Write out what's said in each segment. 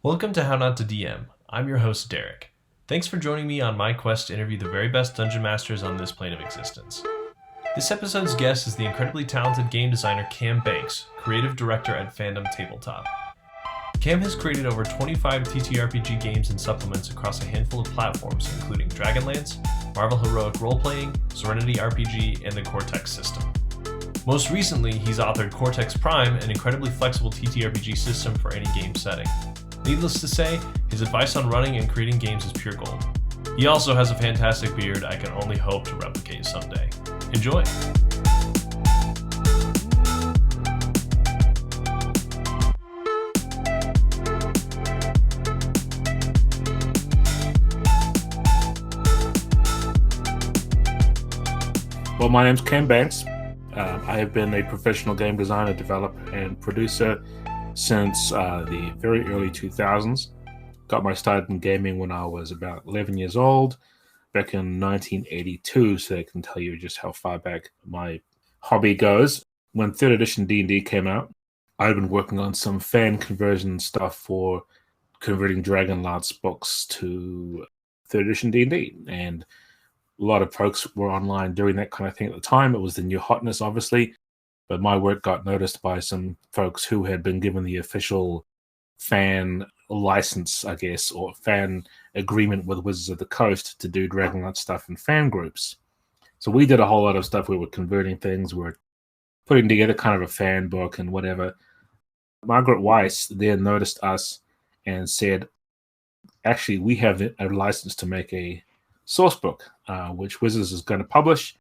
Welcome to How Not to DM. I'm your host, Derek. Thanks for joining me on my quest to interview the very best dungeon masters on this plane of existence. This episode's guest is the incredibly talented game designer Cam Banks, creative director at Fandom Tabletop. Cam has created over 25 TTRPG games and supplements across a handful of platforms, including Dragonlance, Marvel Heroic Role-Playing, Serenity RPG, and the Cortex system. Most recently, he's authored Cortex Prime, an incredibly flexible TTRPG system for any game setting. Needless to say, his advice on running and creating games is pure gold. He also has a fantastic beard I can only hope to replicate someday. Enjoy! Well, my name's Cam Banks. I have been a professional game designer, developer, and producer since the very early 2000s. Got my start in gaming when I was about 11 years old, back in 1982, so I can tell you just how far back my hobby goes. When 3rd edition D&D came out, I'd been working on some fan conversion stuff for converting Dragonlance books to 3rd edition D&D, and a lot of folks were online doing that kind of thing at the time. It was the new hotness, obviously, but my work got noticed by some folks who had been given the official fan license, I guess, or fan agreement with Wizards of the Coast to do Dragonlance stuff in fan groups. So we did a whole lot of stuff. We were converting things. We were putting together kind of a fan book and whatever. Margaret Weiss then noticed us and said, actually, we have a license to make a source book, which Wizards is going to publish.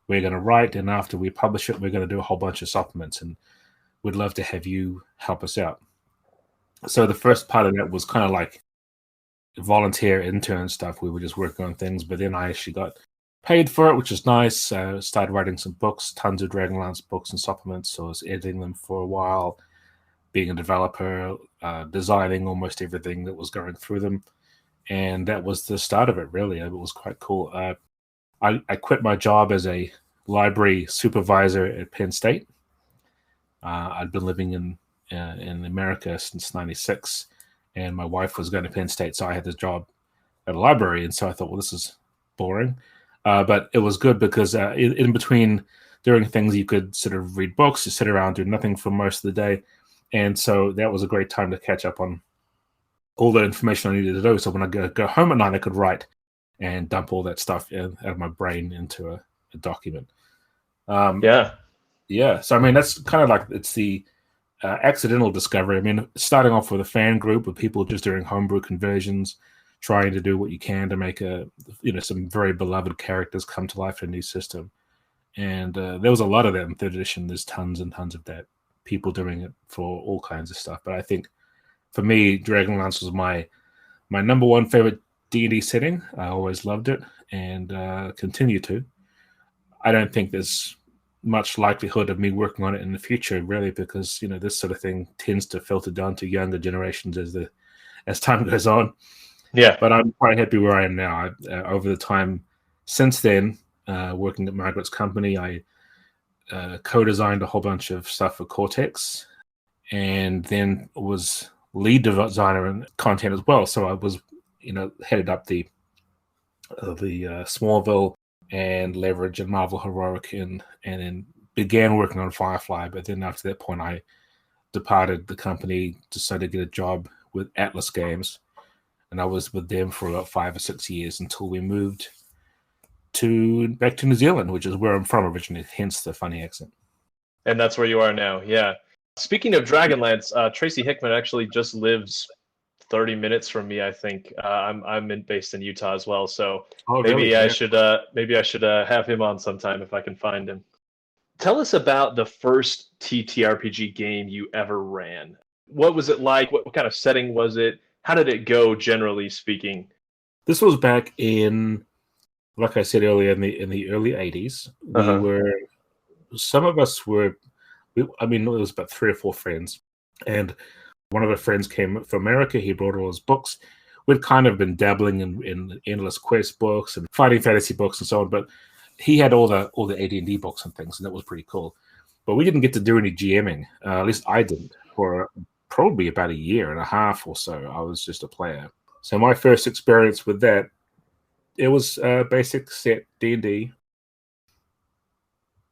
We're going to write, and after we publish it, we're going to do a whole bunch of supplements, and we'd love to have you help us out. So the first part of that was kind of like volunteer intern stuff. We were just working on things, but then I actually got paid for it, which is nice. Started writing some books, tons of Dragonlance books and supplements. So I was editing them for a while, being a developer, designing almost everything that was going through them. And that was the start of it, really. It was quite cool. I quit my job as a library supervisor at Penn State. I'd been living in America since '96, and my wife was going to Penn State, so I had this job at a library, and so I thought, well, this is boring. But it was good because in between doing things, you could sort of read books, you sit around, do nothing for most of the day, and so that was a great time to catch up on all the information I needed to do. So when I go home at night, I could write and dump all that stuff out of my brain into a document. Yeah. So I mean, that's kind of like it's the accidental discovery. I mean, starting off with a fan group of people just doing homebrew conversions, trying to do what you can to make some very beloved characters come to life in a new system. And there was a lot of that in 3rd edition. There's tons and tons of that. People doing it for all kinds of stuff. But I think for me, Dragonlance was my number one favorite D&D setting. I always loved it and continue to. I don't think there's much likelihood of me working on it in the future, really, because this sort of thing tends to filter down to younger generations as time goes on. Yeah. But I'm quite happy where I am now. Over the time since then, working at Margaret's company, I co-designed a whole bunch of stuff for Cortex, and then was lead designer and content as well. So I was, headed up the Smallville and Leverage and Marvel Heroic, and then began working on Firefly. But then after that point, I departed the company, decided to get a job with Atlas Games, and I was with them for about 5 or 6 years until we moved back to New Zealand, which is where I'm from originally, hence the funny accent. And that's where you are now, yeah. Speaking of Dragonlance, Tracy Hickman actually just lives 30 minutes from me, I think. I'm based in Utah as well, so maybe I should have him on sometime if I can find him. Tell us about the first TTRPG game you ever ran. What was it like? What kind of setting was it? How did it go, generally speaking? This was back in, like I said earlier, in the early 80s. Some of us were. It was about 3 or 4 friends, and one of the friends came from America. He brought all his books. We'd kind of been dabbling in Endless Quest books and fighting fantasy books and so on, but he had all the AD&D books and things, and that was pretty cool. But we didn't get to do any GMing. At least I didn't for probably about a year and a half or so. I was just a player. So my first experience with that, it was basic set D&D,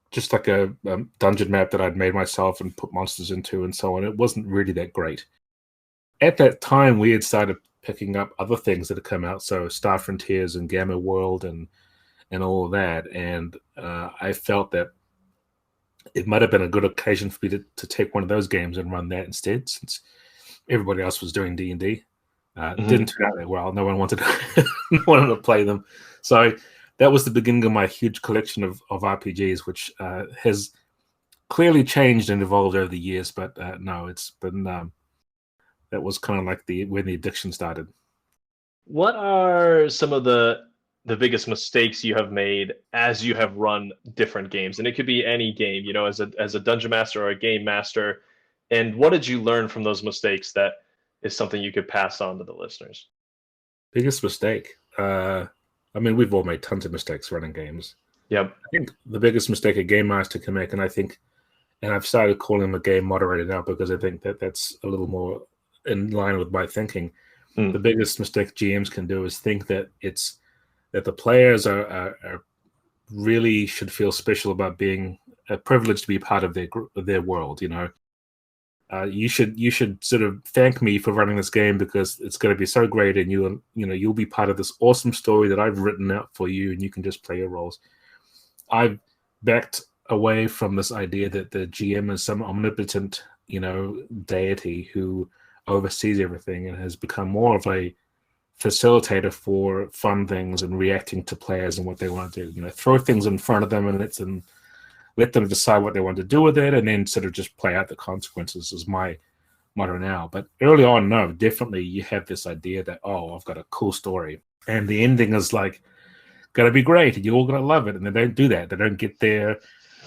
just like a dungeon map that I'd made myself and put monsters into and so on. It wasn't really that great. At that time, we had started picking up other things that had come out, so Star Frontiers and Gamma World and all of that. And I felt that it might have been a good occasion for me to take one of those games and run that instead, since everybody else was doing D&D. Didn't turn out that well. No one wanted to play them. So that was the beginning of my huge collection of RPGs, which has clearly changed and evolved over the years. But no, it's been that was kind of like when the addiction started. What are some of the biggest mistakes you have made as you have run different games? And it could be any game, as a dungeon master or a game master. And what did you learn from those mistakes that is something you could pass on to the listeners? Biggest mistake. I mean, we've all made tons of mistakes running games. Yep. I think the biggest mistake a game master can make, and I've started calling him a game moderator now because I think that's a little more in line with my thinking. The biggest mistake GMs can do is think that the players are really should feel special about being privileged to be part of their world. You should sort of thank me for running this game because it's going to be so great, and you'll be part of this awesome story that I've written out for you, and you can just play your roles. I've backed away from this idea that the GM is some omnipotent, deity who oversees everything and has become more of a facilitator for fun things and reacting to players and what they want to do. Throw things in front of them and let them decide what they want to do with it, and then sort of just play out the consequences is my motto now. But early on, no, definitely you have this idea that, oh, I've got a cool story. And the ending is like, going to be great, and you're all going to love it. And they don't do that. They don't get there.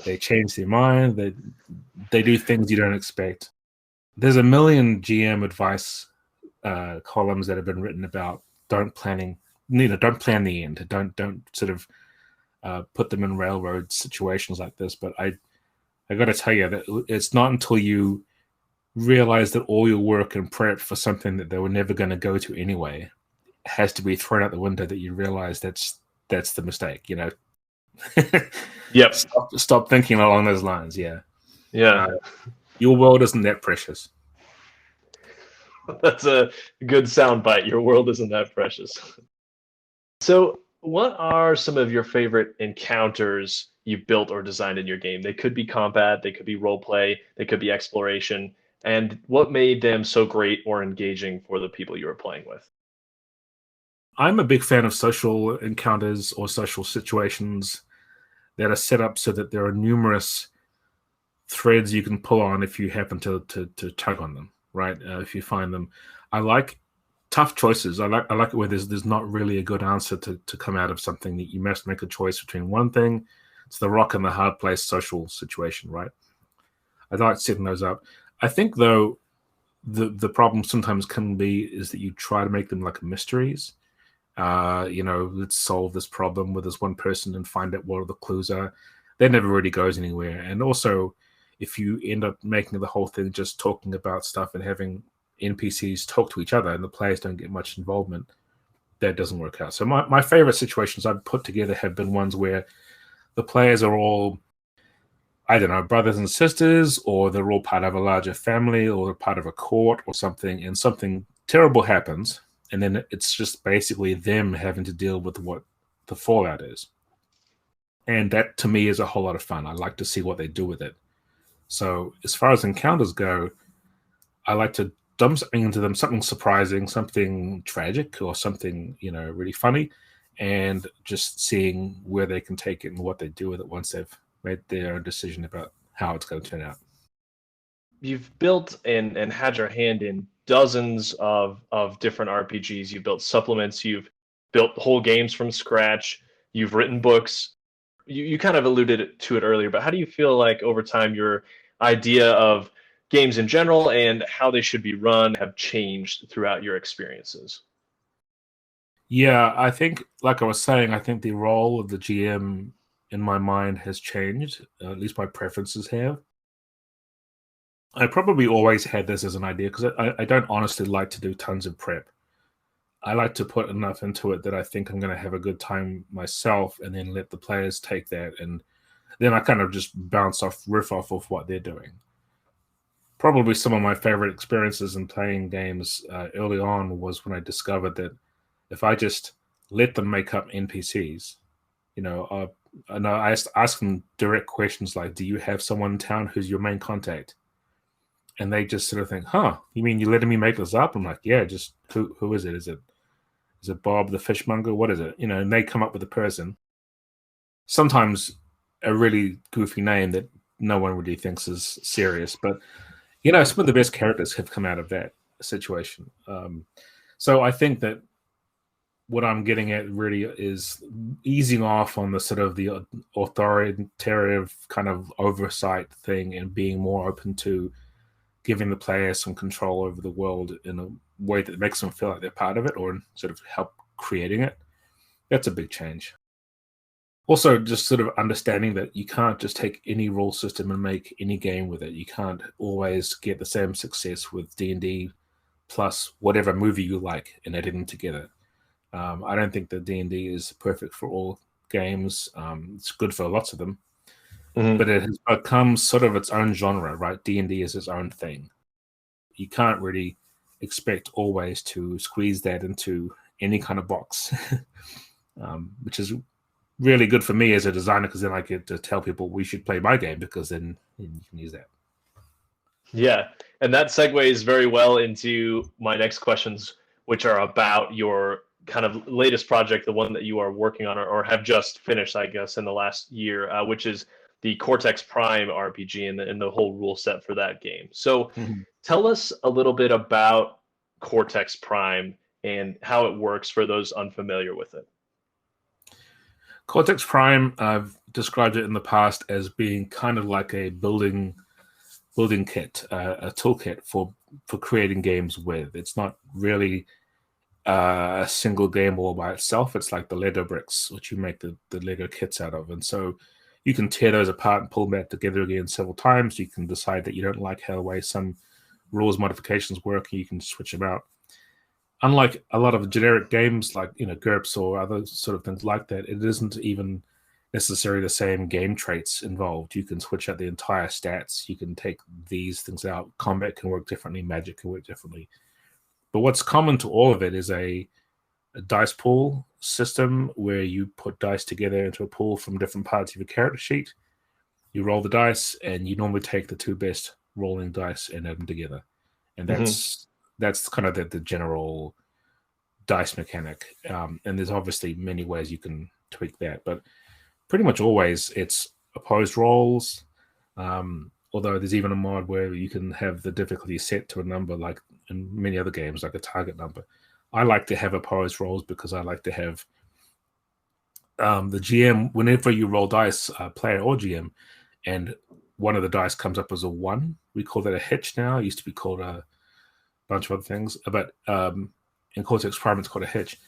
They change their mind. They do things you don't expect. There's a million GM advice columns that have been written about don't plan the end. Don't sort of put them in railroad situations like this. But I got to tell you that it's not until you realize that all your work and prep for something that they were never going to go to anyway has to be thrown out the window that you realize that's the mistake. Yep. Stop thinking along those lines. Yeah. Your world isn't that precious. That's a good soundbite. Your world isn't that precious. So, what are some of your favorite encounters you've built or designed in your game? They could be combat, they could be role play, they could be exploration. And what made them so great or engaging for the people you were playing with? I'm a big fan of social encounters or social situations that are set up so that there are numerous threads you can pull on if you happen to tug on them, right? If you find them. I like tough choices. I like it where there's not really a good answer to come out of something, that you must make a choice between one thing. It's the rock and the hard place social situation, right? I like setting those up. I think, though, the problem sometimes is that you try to make them like mysteries. Let's solve this problem with this one person and find out what the clues are. That never really goes anywhere. And also, if you end up making the whole thing just talking about stuff and having NPCs talk to each other and the players don't get much involvement, that doesn't work out. So my favorite situations I've put together have been ones where the players are all, I don't know, brothers and sisters, or they're all part of a larger family, or they're part of a court or something, and something terrible happens. And then it's just basically them having to deal with what the fallout is. And that, to me, is a whole lot of fun. I like to see what they do with it. So as far as encounters go, I like to dump something into them, something surprising, something tragic, or something, really funny, and just seeing where they can take it and what they do with it once they've made their own decision about how it's going to turn out. You've built and had your hand in dozens of different RPGs. You've built supplements. You've built whole games from scratch. You've written books. You kind of alluded to it earlier, but how do you feel like over time your idea of games in general and how they should be run have changed throughout your experiences? Yeah, I think, like I was saying, I think the role of the GM in my mind has changed. At least my preferences have. I probably always had this as an idea because I don't honestly like to do tons of prep. I like to put enough into it that I think I'm going to have a good time myself, and then let the players take that, and then I kind of just riff off of what they're doing. Probably some of my favorite experiences in playing games early on was when I discovered that if I just let them make up NPCs, you know, and I ask them direct questions like, "Do you have someone in town who's your main contact?" And they just sort of think, "Huh? You mean you're letting me make this up?" I'm like, "Yeah, just who is it? Is it Bob the fishmonger? What is it?" You know, and they come up with a person. Sometimes a really goofy name that no one really thinks is serious, but some of the best characters have come out of that situation. So I think that what I'm getting at really is easing off on the sort of the authoritative kind of oversight thing and being more open to giving the player some control over the world in a way that makes them feel like they're part of it or sort of help creating it. That's a big change. Also, just sort of understanding that you can't just take any rule system and make any game with it. You can't always get the same success with D&D plus whatever movie you like and editing them together. I don't think that D&D is perfect for all games. It's good for lots of them, but it has become sort of its own genre, right? D&D is its own thing. You can't really expect always to squeeze that into any kind of box, which is really good for me as a designer because then I get to tell people we should play my game because then you can use that. Yeah, and that segues very well into my next questions, which are about your kind of latest project, the one that you are working on or have just finished, I guess, in the last year, which is the Cortex Prime RPG and the whole rule set for that game. So tell us a little bit about Cortex Prime and how it works for those unfamiliar with it. Cortex Prime, I've described it in the past as being kind of like a building kit, a toolkit for creating games with. It's not really a single game all by itself. It's like the Lego bricks, which you make the Lego kits out of. And so you can tear those apart and pull them back together again several times. You can decide that you don't like how the way some rules modifications work, and you can switch them out. Unlike a lot of generic games like GURPS or other sort of things like that, it isn't even necessarily the same game traits involved. You can switch out the entire stats. You can take these things out. Combat can work differently. Magic can work differently. But what's common to all of it is a dice pool system where you put dice together into a pool from different parts of your character sheet. You roll the dice, and you normally take the two best rolling dice and add them together. And that's kind of the general dice mechanic. And there's obviously many ways you can tweak that, but pretty much always it's opposed rolls. Although there's even a mod where you can have the difficulty set to a number, like in many other games, like a target number. I like to have opposed rolls because I like to have the GM, whenever you roll dice, player or GM, and one of the dice comes up as a 1, we call that a hitch now. It used to be called a bunch of other things, but in Cortex Prime, it's called a hitch.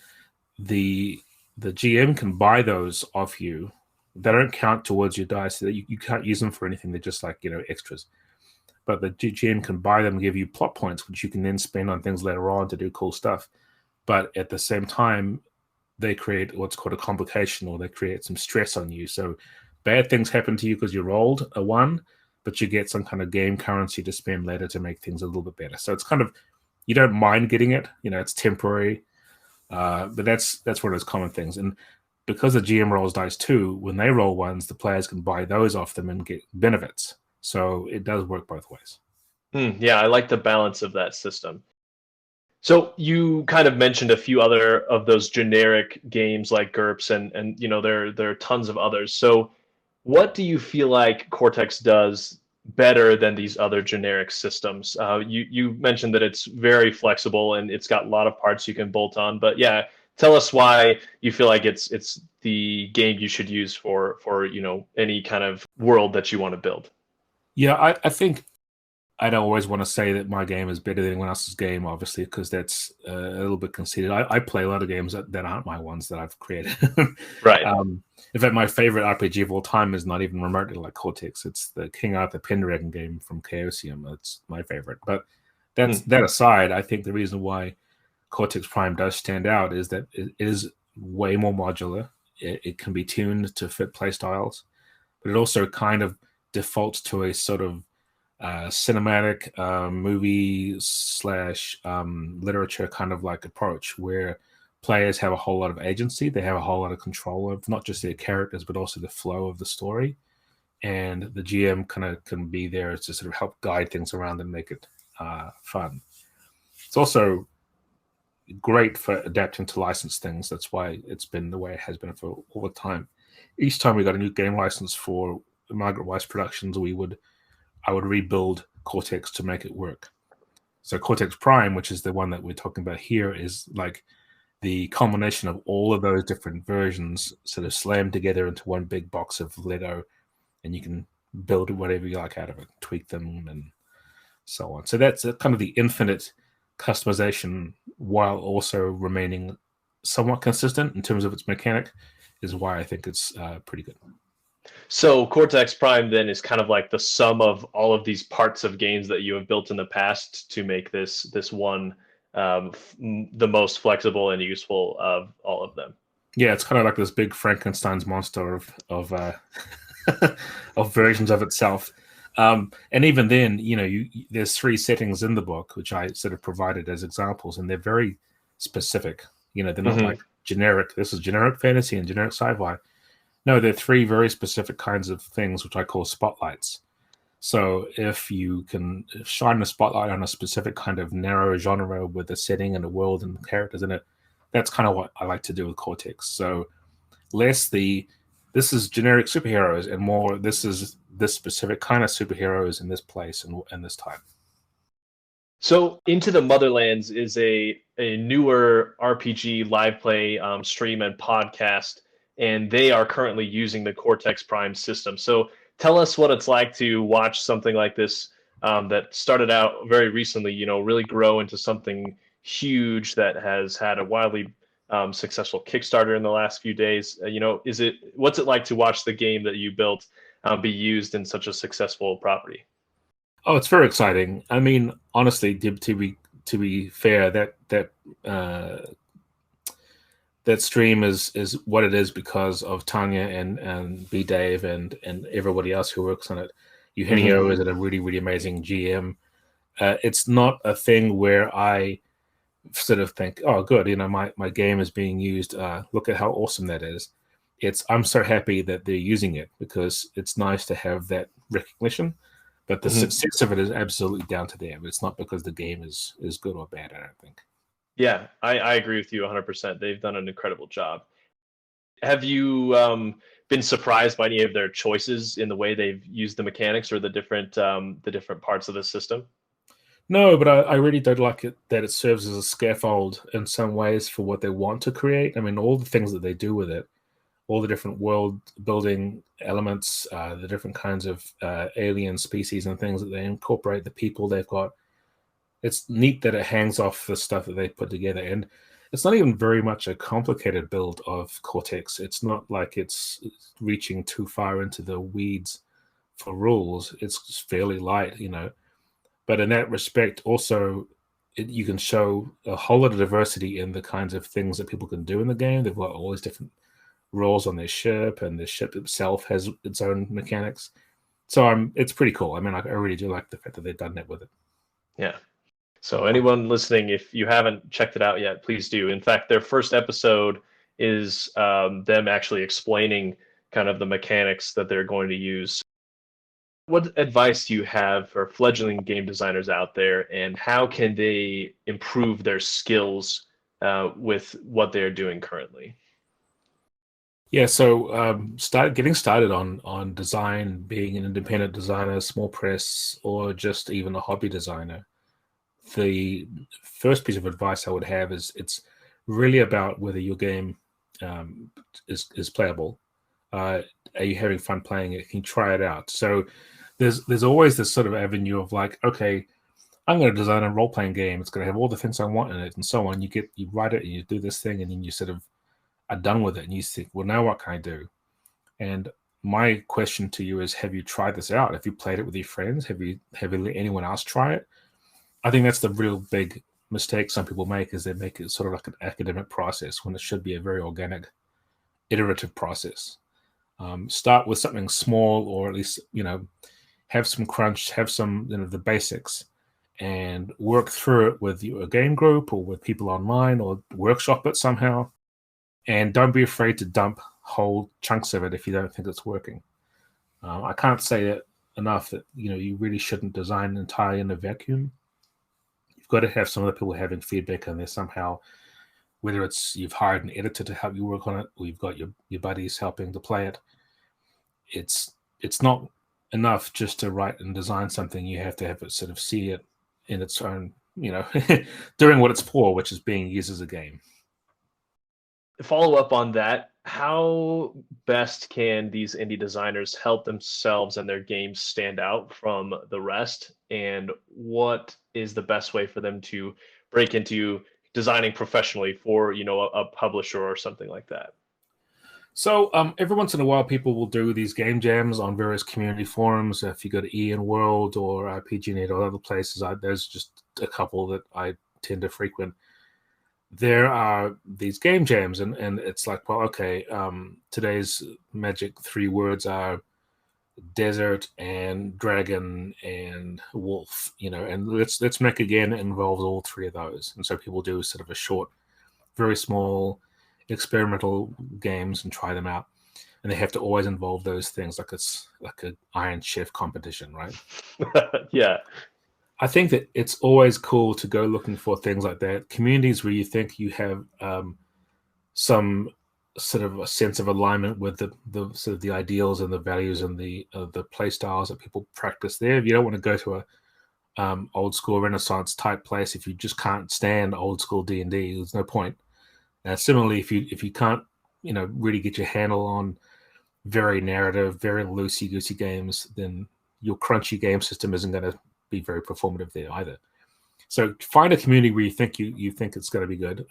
The GM can buy those off you. They don't count towards your dice. So you can't use them for anything. They're just like extras. But the GM can buy them and give you plot points, which you can then spend on things later on to do cool stuff. But at the same time, they create what's called a complication, or they create some stress on you. So bad things happen to you because you rolled a 1, but you get some kind of game currency to spend later to make things a little bit better. So it's kind of, you don't mind getting it. It's temporary. But that's one of those common things. And because the GM rolls dice too, when they roll ones, the players can buy those off them and get benefits. So it does work both ways. Yeah, I like the balance of that system. So you kind of mentioned a few other of those generic games like GURPS, and there are tons of others. So what do you feel like Cortex does better than these other generic systems? You mentioned that it's very flexible and it's got a lot of parts you can bolt on. But yeah, tell us why you feel like it's the game you should use for any kind of world that you want to build. Yeah, I think I don't always want to say that my game is better than anyone else's game, obviously, because that's a little bit conceited. I play a lot of games that aren't my ones that I've created. Right. In fact, my favorite RPG of all time is not even remotely like Cortex. It's the King Arthur Pendragon game from Chaosium. That's my favorite. But that aside, I think the reason why Cortex Prime does stand out is that it is way more modular. It can be tuned to fit playstyles, but it also kind of defaults to a sort of cinematic movie slash literature kind of like approach where players have a whole lot of agency. They have a whole lot of control of not just their characters, but also the flow of the story. And the GM kind of can be there to sort of help guide things around and make it fun. It's also great for adapting to license things. That's why it's been the way it has been for all the time. Each time we got a new game license for Margaret Weiss Productions, I would rebuild Cortex to make it work. So Cortex Prime, which is the one that we're talking about here, is like the culmination of all of those different versions sort of slammed together into one big box of Lego, and you can build whatever you like out of it, tweak them, and so on. So that's kind of the infinite customization while also remaining somewhat consistent in terms of its mechanic is why I think it's pretty good. So Cortex Prime then is kind of like the sum of all of these parts of games that you have built in the past to make this one the most flexible and useful of all of them. Yeah, it's kind of like this big Frankenstein's monster of of versions of itself. And even then, there's 3 settings in the book, which I sort of provided as examples, and they're very specific. They're not like generic. This is generic fantasy and generic sci-fi. No, they're 3 very specific kinds of things, which I call spotlights. So if you can shine a spotlight on a specific kind of narrow genre with a setting and a world and characters in it, that's kind of what I like to do with Cortex. So less this is generic superheroes and more this is this specific kind of superheroes in this place and this time. So Into the Motherlands is a newer RPG live play stream and podcast, and they are currently using the Cortex Prime system. So tell us what it's like to watch something like this that started out very recently, really grow into something huge that has had a wildly successful Kickstarter in the last few days. What's it like to watch the game that you built be used in such a successful property? Oh, it's very exciting. I mean, honestly, to be fair, that stream is what it is because of Tanya and B Dave and everybody else who works on it. Eugenio is a really, really amazing GM. It's not a thing where I sort of think, oh, good, my game is being used. Look at how awesome that is. I'm so happy that they're using it because it's nice to have that recognition. But the success of it is absolutely down to them. It's not because the game is good or bad, I don't think. Yeah, I agree with you 100%. They've done an incredible job. Have you been surprised by any of their choices in the way they've used the mechanics or the different parts of the system? No, but I really don't like it that it serves as a scaffold in some ways for what they want to create. I mean, all the things that they do with it, all the different world building elements, the different kinds of alien species and things that they incorporate, the people they've got. It's neat that it hangs off the stuff that they put together. And it's not even very much a complicated build of Cortex. It's not like it's reaching too far into the weeds for rules. It's fairly light, But in that respect, also, you can show a whole lot of diversity in the kinds of things that people can do in the game. They've got all these different roles on their ship, and the ship itself has its own mechanics. So it's pretty cool. I mean, I really do like the fact that they've done that with it. Yeah. So anyone listening, if you haven't checked it out yet, please do. In fact, their first episode is them actually explaining kind of the mechanics that they're going to use. What advice do you have for fledgling game designers out there, and how can they improve their skills with what they're doing currently? Yeah, so getting started on design, being an independent designer, small press, or just even a hobby designer, the first piece of advice I would have is it's really about whether your game is playable. Are you having fun playing it? Can you try it out? So there's always this sort of avenue of like, okay, I'm going to design a role playing game. It's going to have all the things I want in it, and so on. You write it, and you do this thing, and then you sort of are done with it, and you think, well, now what can I do? And my question to you is, have you tried this out? Have you played it with your friends? Have you let anyone else try it? I think that's the real big mistake some people make, is they make it sort of like an academic process when it should be a very organic, iterative process. Start with something small, or at least, have some crunch, have some, the basics, and work through it with a game group or with people online, or workshop it somehow. And don't be afraid to dump whole chunks of it if you don't think it's working. I can't say it enough that you really shouldn't design entirely in a vacuum. You've got to have some other people having feedback on there somehow, whether it's you've hired an editor to help you work on it, or you've got your buddies helping to play it. It's not enough just to write and design something. You have to have it sort of see it in its own, doing what it's for, which is being used as a game. Follow up on that, how best can these indie designers help themselves and their games stand out from the rest? And what is the best way for them to break into designing professionally for, a publisher or something like that? So every once in a while, people will do these game jams on various community forums. If you go to Ian World or RPGNet or other places, there's just a couple that I tend to frequent. There are these game jams, and it's like, well, okay, today's magic 3 words are desert and dragon and wolf, and let's make a game that involves all 3 of those. And so people do sort of a short, very small experimental games and try them out, and they have to always involve those things, like it's like an Iron Chef competition, right? Yeah. I think that it's always cool to go looking for things like that, communities where you think you have some sort of a sense of alignment with the sort of the ideals and the values and the play styles that people practice there. You don't want to go to a old school Renaissance type place if you just can't stand old school D&D. There's no point. Similarly, if you can't really get your handle on very narrative, very loosey-goosey games, then your crunchy game system isn't going to be very performative there either. So find a community where you think it's going to be good.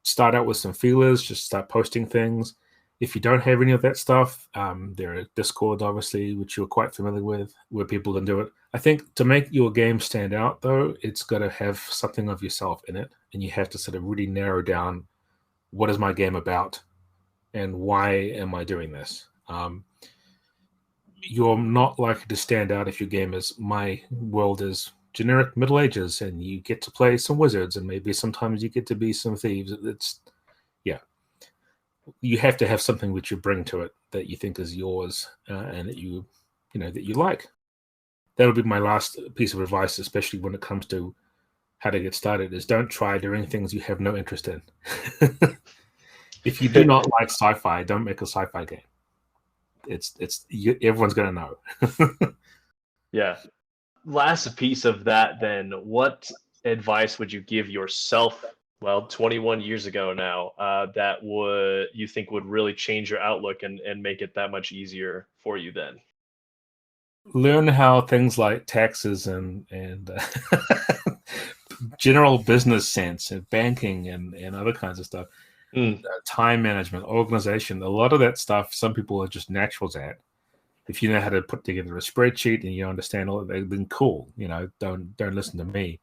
Start out with some feelers, just start posting things. If you don't have any of that stuff, there are Discord, obviously, which you're quite familiar with, where people can do it. I think to make your game stand out, though, it's got to have something of yourself in it, and you have to sort of really narrow down, what is my game about, and why am I doing this? You're not likely to stand out if your game is, my world is generic Middle Ages, and you get to play some wizards, and maybe sometimes you get to be some thieves. You have to have something which you bring to it that you think is yours, and that you like. That'll be my last piece of advice, especially when it comes to how to get started, is don't try doing things you have no interest in. If you do not like sci-fi, don't make a sci-fi game. Everyone's going to know. Yeah. Last piece of that, then, what advice would you give yourself, 21 years ago now, that you think would really change your outlook and make it that much easier for you then? Learn how things like taxes and general business sense and banking and other kinds of stuff, time management, organization, a lot of that stuff, some people are just naturals at. If you know how to put together a spreadsheet and you understand all of that, then cool. Don't listen to me.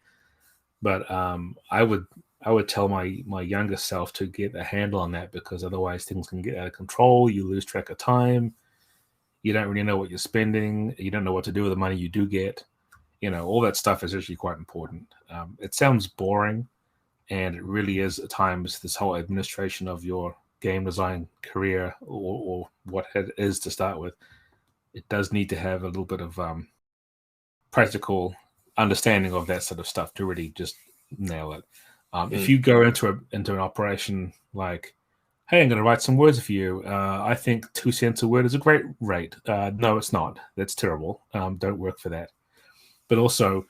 But I would tell my younger self to get a handle on that, because otherwise things can get out of control. You lose track of time. You don't really know what you're spending. You don't know what to do with the money you do get. All that stuff is actually quite important. It sounds boring, and it really is at times, this whole administration of your game design career, or what it is to start with. It does need to have a little bit of practical understanding of that sort of stuff to really just nail it. If you go into an operation like, hey, I'm going to write some words for you. I think 2 cents a word is a great rate. No, it's not. That's terrible. Don't work for that. But also,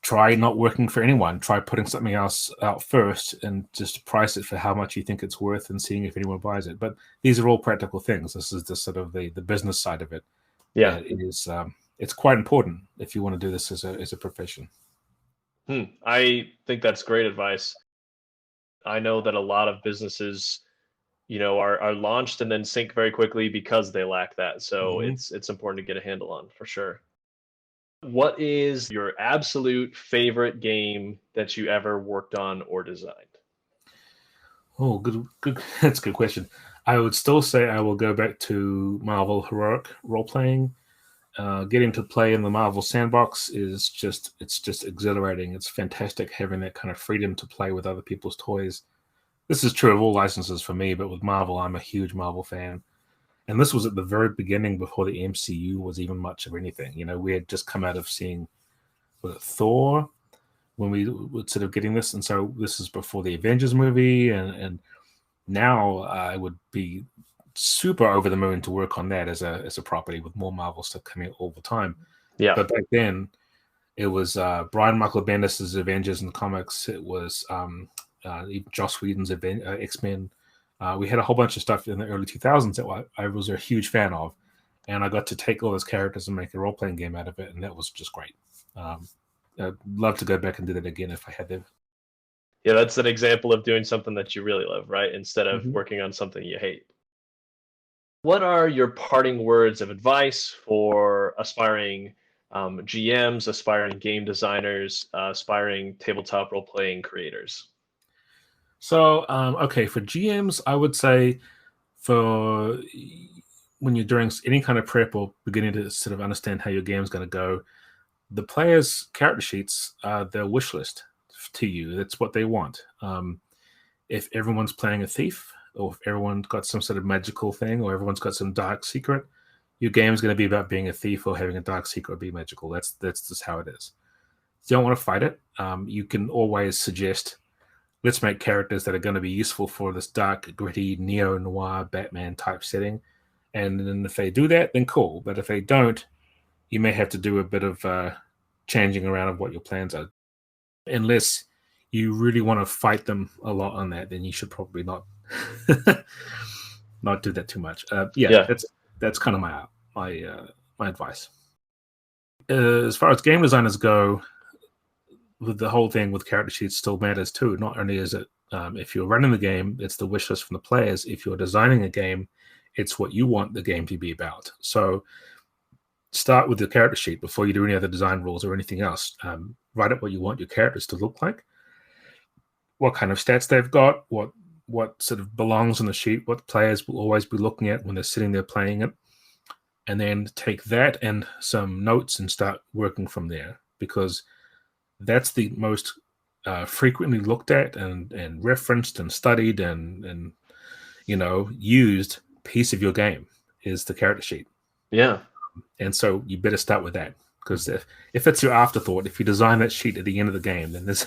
try not working for anyone. Try putting something else out first and just price it for how much you think it's worth and seeing if anyone buys it. But these are all practical things. This is the sort of the business side of it. Yeah. It is it's quite important if you want to do this as a profession. I think that's great advice. I know that a lot of businesses, are launched and then sink very quickly because they lack that. So Mhm. it's important to get a handle on for sure. What is your absolute favorite game that you ever worked on or designed? Oh, good. That's a good question. I would still say I will go back to Marvel heroic role playing. Getting to play in the Marvel sandbox is just exhilarating. It's fantastic having that kind of freedom to play with other people's toys. This is true of all licenses for me, but with Marvel, I'm a huge Marvel fan. And this was at the very beginning before the MCU was even much of anything. We had just come out of seeing Thor when we were sort of getting this, and so this is before the Avengers movie, and now I would be super over the moon to work on that as a property with more Marvel stuff coming out all the time. Yeah. But back then, it was Brian Michael Bendis' Avengers in the comics. It was Joss Whedon's X-Men. We had a whole bunch of stuff in the early 2000s that I was a huge fan of, and I got to take all those characters and make a role-playing game out of it, and that was just great. I'd love to go back and do that again if I had to. Yeah, that's an example of doing something that you really love, right? Instead of Mhm. working on something you hate. What are your parting words of advice for aspiring GMs, aspiring game designers, aspiring tabletop role playing creators? So, okay, for GMs, I would say for when you're doing any kind of prep or beginning to sort of understand how your game's going to go, the players' character sheets are their wish list to you. That's what they want. If everyone's playing a thief, or if everyone's got some sort of magical thing, or everyone's got some dark secret, your game's going to be about being a thief or having a dark secret or be magical. That's just how it is. You don't want to fight it. You can always suggest, let's make characters that are going to be useful for this dark, gritty, neo-noir Batman type setting. And then if they do that, then cool. But if they don't, you may have to do a bit of changing around of what your plans are. Unless you really want to fight them a lot on that, then you should probably not not do that too much. Yeah, Yeah. that's kind of my advice. As far as game designers go, with the whole thing with character sheets still matters too. Not only is it if you're running the game, it's the wish list from the players. If you're designing a game, it's what you want the game to be about. So start with the character sheet before you do any other design rules or anything else. Write up what you want your characters to look like, what kind of stats they've got, what sort of belongs on the sheet, what players will always be looking at when they're sitting there playing it, and then take that and some notes and start working from there, because that's the most frequently looked at and referenced and studied and used piece of your game is the character sheet. Yeah. And so you better start with that, because if it's your afterthought, if you design that sheet at the end of the game, then there's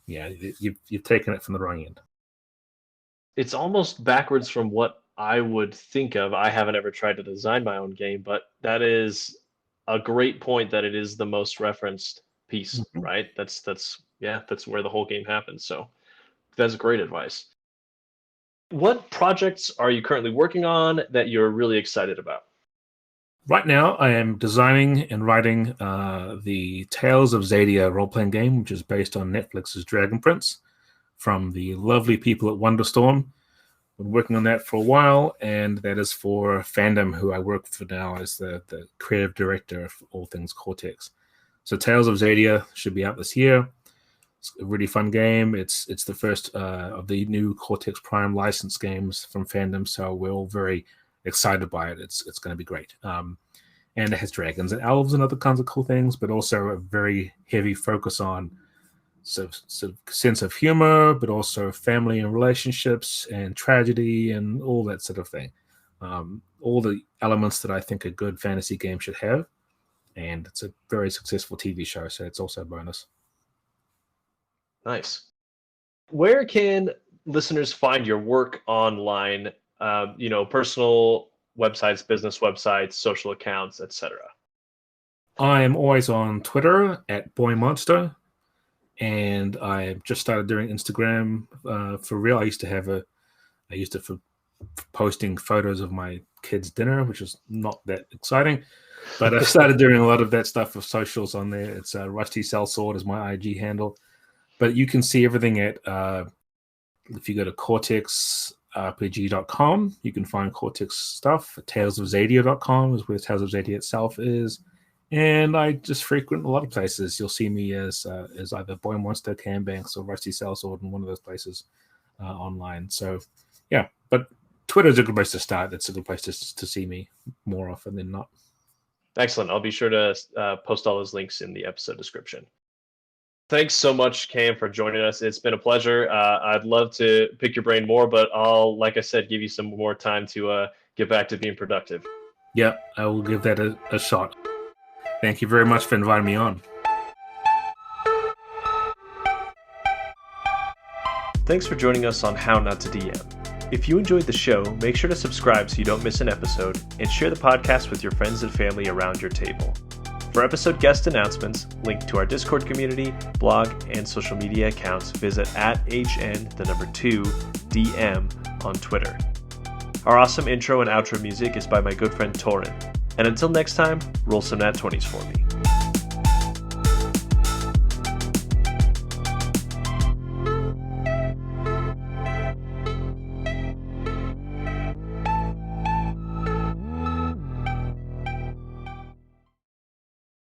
yeah, you've taken it from the wrong end. It's almost backwards from what I would think of. I haven't ever tried to design my own game, but that is a great point that it is the most referenced piece, Mhm. right? That's where the whole game happens. So that's great advice. What projects are you currently working on that you're really excited about? Right now, I am designing and writing the Tales of Xadia role-playing game, which is based on Netflix's Dragon Prince, from the lovely people at Wonderstorm. Been working on that for a while, and that is for Fandom, who I work for now as the creative director of all things Cortex. So Tales of Xadia should be out this year. It's a really fun game. It's the first of the new Cortex Prime licensed games from Fandom, so we're all very excited by it. It's going to be great. And it has dragons and elves and other kinds of cool things, but also a very heavy focus on sort of sense of humor, but also family and relationships and tragedy and all that sort of thing. All the elements that I think a good fantasy game should have. And it's a very successful TV show, so it's also a bonus. Nice. Where can listeners find your work online? Personal websites, business websites, social accounts, etc. I am always on Twitter at BoyMonster, and I just started doing Instagram for real. I used to for posting photos of my kids' dinner, which is not that exciting. But I've started doing a lot of that stuff with socials on there. It's Rusty Sellsword is my IG handle. But you can see everything at, if you go to cortexrpg.com, you can find Cortex stuff. Talesofxadia.com is where Tales of Xadia itself is. And I just frequent a lot of places. You'll see me as either Boy Monster, Cambanks, or Rusty Sellsword in one of those places online. So, yeah. But Twitter is a good place to start. It's a good place to see me more often than not. Excellent. I'll be sure to post all those links in the episode description. Thanks so much, Cam, for joining us. It's been a pleasure. I'd love to pick your brain more, but I'll, like I said, give you some more time to get back to being productive. Yep, I will give that a shot. Thank you very much for inviting me on. Thanks for joining us on How Not to DM. If you enjoyed the show, make sure to subscribe so you don't miss an episode, and share the podcast with your friends and family around your table. For episode guest announcements, link to our Discord community, blog, and social media accounts, visit @HN2DM on Twitter. Our awesome intro and outro music is by my good friend Torin. And until next time, roll some nat 20s for me.